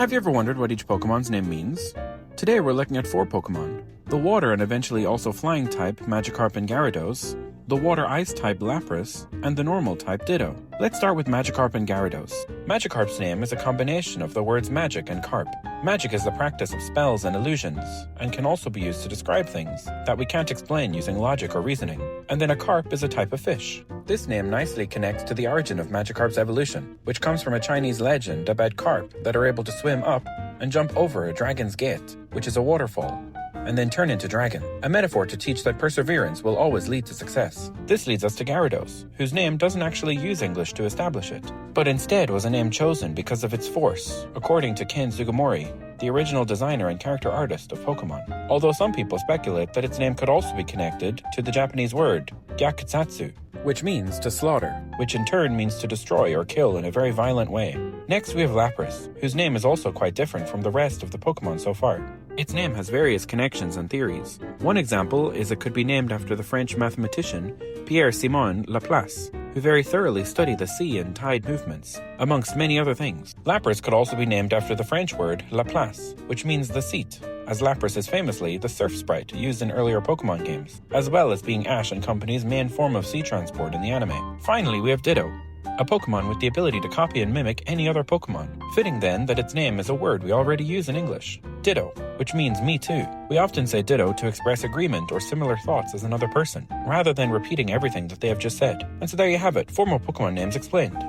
Have you ever wondered what each Pokemon's name means? Today we're looking at 4 Pokemon. The water and eventually also flying type Magikarp and Gyarados, the water-ice type Lapras, and the normal type Ditto. Let's start with Magikarp and Gyarados. Magikarp's name is a combination of the words magic and carp. Magic is the practice of spells and illusions, and can also be used to describe things that we can't explain using logic or reasoning. And then a carp is a type of fish. This name nicely connects to the origin of Magikarp's evolution, which comes from a Chinese legend about carp that are able to swim up and jump over a dragon's gate, which is a waterfall, and then turn into dragon, a metaphor to teach that perseverance will always lead to success. This leads us to Gyarados, whose name doesn't actually use English to establish it, but instead was a name chosen because of its force, according to Ken Sugimori, the original designer and character artist of Pokémon. Although some people speculate that its name could also be connected to the Japanese word Gyakutsu, which means to slaughter, which in turn means to destroy or kill in a very violent way. Next we have Lapras, whose name is also quite different from the rest of the Pokémon so far. Its name has various connections and theories. One example is it could be named after the French mathematician Pierre-Simon Laplace, who very thoroughly studied the sea and tide movements, amongst many other things. Lapras could also be named after the French word Laplace, which means the seat, as Lapras is famously the surf sprite used in earlier Pokémon games, as well as being Ash and Company's main form of sea transport in the anime. Finally, we have Ditto, a Pokémon with the ability to copy and mimic any other Pokémon. Fitting then that its name is a word we already use in English, Ditto, which means me too. We often say Ditto to express agreement or similar thoughts as another person, rather than repeating everything that they have just said. And so there you have it, 4 more Pokémon names explained.